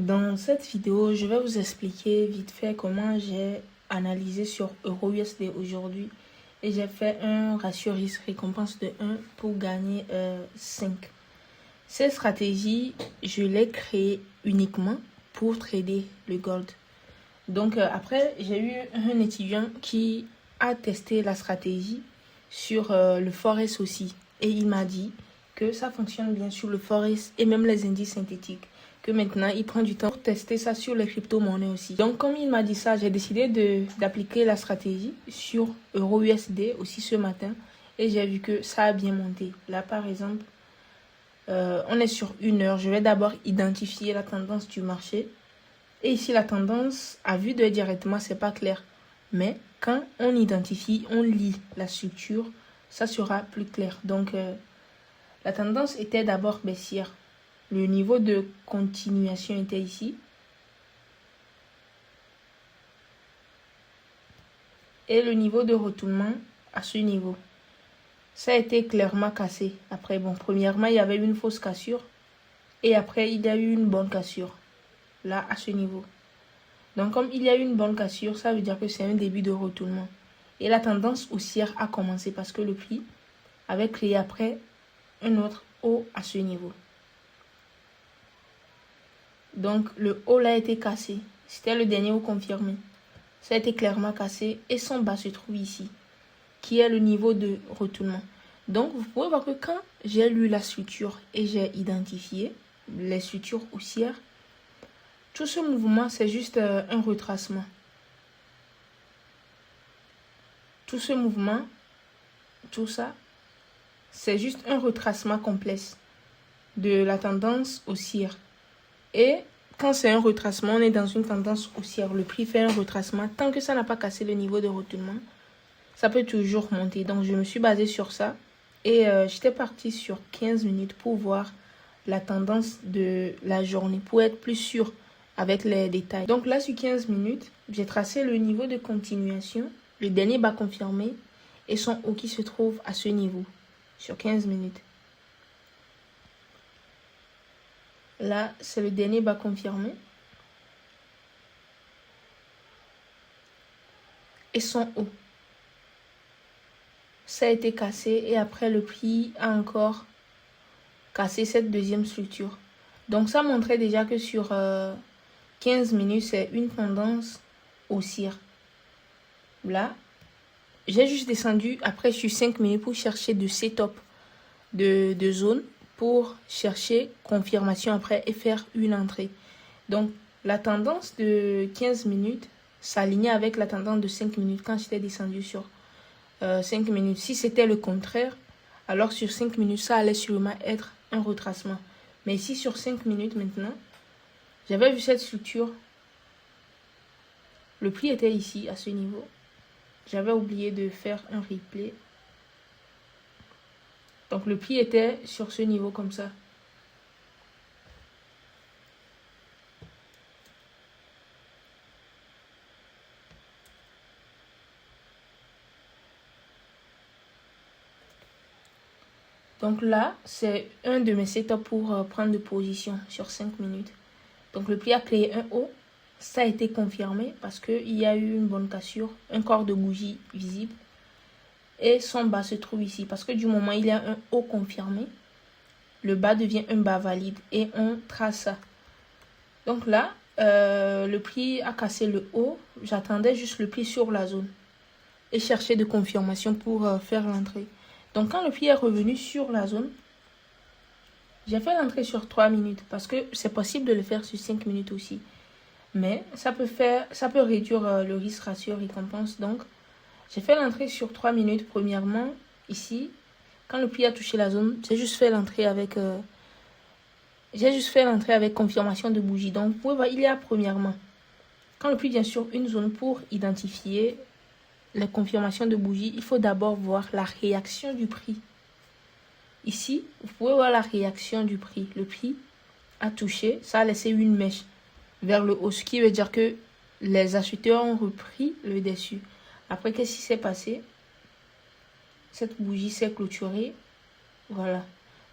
Dans cette vidéo, je vais vous expliquer vite fait comment j'ai analysé sur EURUSD aujourd'hui et j'ai fait un ratio risque-récompense de 1 pour gagner 5. Cette stratégie, je l'ai créée uniquement pour trader le gold. Donc après, j'ai eu un étudiant qui a testé la stratégie sur le Forex aussi et il m'a dit que ça fonctionne bien sur le Forex et même les indices synthétiques. Que maintenant, il prend du temps pour tester ça sur les crypto-monnaies aussi. Donc, comme il m'a dit ça, j'ai décidé d'appliquer la stratégie sur EURUSD aussi ce matin. Et j'ai vu que ça a bien monté. Là, par exemple, on est sur 1 heure. Je vais d'abord identifier la tendance du marché. Et ici, la tendance, à vue d'œil directement, c'est pas clair. Mais quand on identifie, on lit la structure, ça sera plus clair. Donc, la tendance était d'abord baissière. Le niveau de continuation était ici. Et le niveau de retournement à ce niveau. Ça a été clairement cassé. Après, bon, premièrement, il y avait une fausse cassure. Et après, il y a eu une bonne cassure. Là, à ce niveau. Donc, comme il y a eu une bonne cassure, ça veut dire que c'est un début de retournement. Et la tendance haussière a commencé parce que le prix avait créé après un autre haut à ce niveau. Donc, le haut là a été cassé. C'était le dernier haut confirmé. Ça a été clairement cassé et son bas se trouve ici, qui est le niveau de retournement. Donc, vous pouvez voir que quand j'ai lu la structure et j'ai identifié les structures haussières, tout ce mouvement, c'est juste un retracement. Tout ce mouvement, tout ça, c'est juste un retracement complexe de la tendance haussière. Et quand c'est un retracement, on est dans une tendance haussière. Le prix fait un retracement. Tant que ça n'a pas cassé le niveau de retournement, ça peut toujours monter. Donc, je me suis basée sur ça. Et j'étais partie sur 15 minutes pour voir la tendance de la journée, pour être plus sûr avec les détails. Donc là, sur 15 minutes, j'ai tracé le niveau de continuation, le dernier bas confirmé et son haut qui se trouve à ce niveau, sur 15 minutes. Là, c'est le dernier bas confirmé. Et son haut. Ça a été cassé et après le prix a encore cassé cette deuxième structure. Donc ça montrait déjà que sur 15 minutes, c'est une tendance haussière. Là, j'ai juste descendu après sur 5 minutes pour chercher de setup de zone pour chercher confirmation après et faire une entrée. Donc, la tendance de 15 minutes s'alignait avec la tendance de 5 minutes quand j'étais descendu sur 5 minutes. Si c'était le contraire, alors sur 5 minutes, ça allait sûrement être un retracement. Mais ici, sur 5 minutes maintenant, j'avais vu cette structure. Le prix était ici, à ce niveau. J'avais oublié de faire un replay. Donc, le prix était sur ce niveau comme ça. Donc là, c'est un de mes setups pour prendre de position sur 5 minutes. Donc, le prix a créé un haut. Ça a été confirmé parce qu'il y a eu une bonne cassure, un corps de bougie visible. Et son bas se trouve ici. Parce que du moment où il y a un haut confirmé, le bas devient un bas valide. Et on trace ça. Donc là, le prix a cassé le haut. J'attendais juste le prix sur la zone. Et chercher de confirmation pour faire l'entrée. Donc quand le prix est revenu sur la zone, j'ai fait l'entrée sur 3 minutes. Parce que c'est possible de le faire sur 5 minutes aussi. Mais ça peut réduire le risque ratio récompense. Donc, j'ai fait l'entrée sur 3 minutes. Premièrement, ici, quand le prix a touché la zone, j'ai juste fait l'entrée avec confirmation de bougie. Donc, vous pouvez voir, il y a premièrement, quand le prix vient sur une zone pour identifier les confirmations de bougie, il faut d'abord voir la réaction du prix. Ici, vous pouvez voir la réaction du prix. Le prix a touché, ça a laissé une mèche vers le haut, ce qui veut dire que les acheteurs ont repris le dessus. Après, qu'est-ce qui s'est passé? Cette bougie s'est clôturée. Voilà.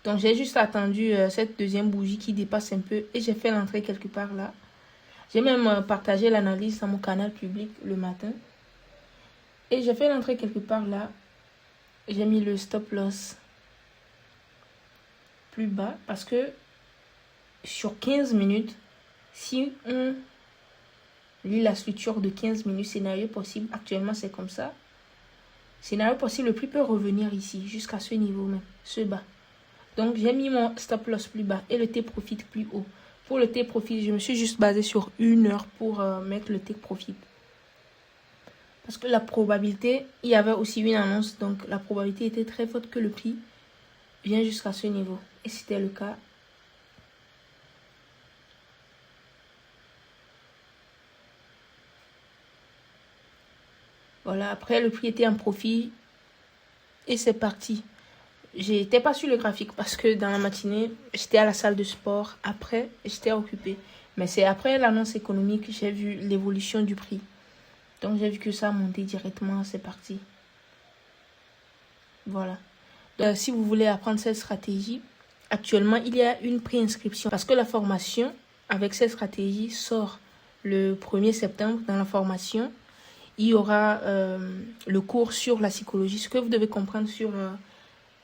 Donc, j'ai juste attendu cette deuxième bougie qui dépasse un peu et j'ai fait l'entrée quelque part là. J'ai même partagé l'analyse dans mon canal public le matin. Et j'ai fait l'entrée quelque part là. J'ai mis le stop loss plus bas parce que sur 15 minutes, si on lit la structure de 15 minutes, scénario possible, actuellement c'est comme ça. Scénario possible, le prix peut revenir ici jusqu'à ce niveau même, ce bas. Donc j'ai mis mon stop loss plus bas et le take profit plus haut. Pour le take profit, je me suis juste basé sur 1 heure pour mettre le take profit. Parce que la probabilité, il y avait aussi une annonce, donc la probabilité était très forte que le prix vienne jusqu'à ce niveau. Et c'était le cas. Voilà, après le prix était en profit et c'est parti. J'étais pas sur le graphique parce que dans la matinée, j'étais à la salle de sport. Après, j'étais occupée. Mais c'est après l'annonce économique que j'ai vu l'évolution du prix. Donc, j'ai vu que ça a monté directement. C'est parti. Voilà. Donc, si vous voulez apprendre cette stratégie, actuellement, il y a une préinscription. Parce que la formation avec cette stratégie sort le 1er septembre. Dans la formation, il y aura le cours sur la psychologie. Ce que vous devez comprendre sur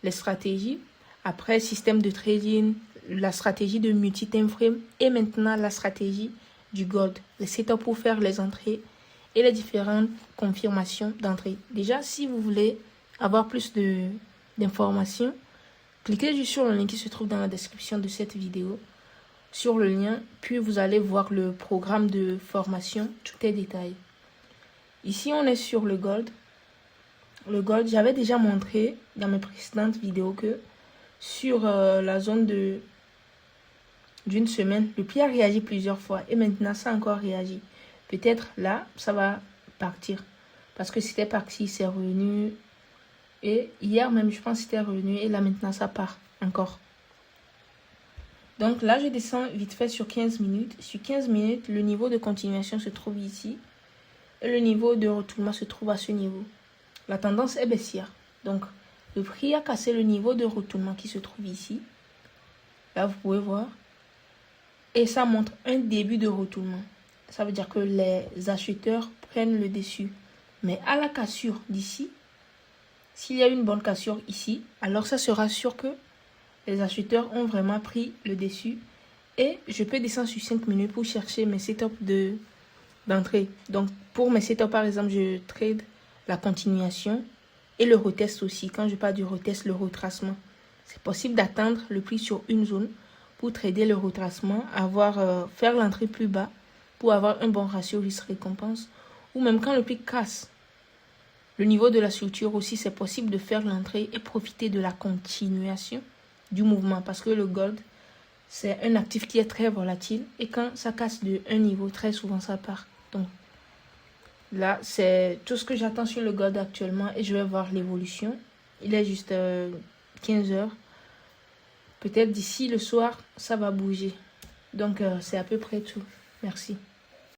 les stratégies. Après, système de trading, la stratégie de multi-time frame et maintenant la stratégie du gold. Les setups pour faire les entrées et les différentes confirmations d'entrée. Déjà, si vous voulez avoir plus d'informations, cliquez juste sur le lien qui se trouve dans la description de cette vidéo. Sur le lien, puis vous allez voir le programme de formation, tout est détaillé. Ici, on est sur le gold. Le gold, j'avais déjà montré dans mes précédentes vidéos que sur la zone d'une semaine, le prix a réagi plusieurs fois et maintenant ça a encore réagi. Peut-être là, ça va partir parce que c'était parti, c'est revenu et hier même, je pense que c'était revenu et là maintenant ça part encore. Donc là, je descends vite fait sur 15 minutes. Sur 15 minutes, le niveau de continuation se trouve ici et le niveau de retournement se trouve à ce niveau. La tendance est baissière. Donc, le prix a cassé le niveau de retournement qui se trouve ici. Là, vous pouvez voir. Et ça montre un début de retournement. Ça veut dire que les acheteurs prennent le dessus. Mais à la cassure d'ici, s'il y a une bonne cassure ici, alors ça sera sûr que les acheteurs ont vraiment pris le dessus. Et je peux descendre sur 5 minutes pour chercher mes setups d'entrée. Donc, pour mes setups, par exemple, je trade la continuation et le retest aussi. Quand je parle du retest, le retracement. C'est possible d'attendre le prix sur une zone pour trader le retracement, faire l'entrée plus bas pour avoir un bon ratio risque-récompense. Ou même quand le prix casse le niveau de la structure aussi, c'est possible de faire l'entrée et profiter de la continuation du mouvement. Parce que le gold, c'est un actif qui est très volatile. Et quand ça casse de un niveau, très souvent ça part. Donc, là, c'est tout ce que j'attends sur le gold actuellement et je vais voir l'évolution. Il est juste 15 heures. Peut-être d'ici le soir, ça va bouger. Donc, c'est à peu près tout. Merci.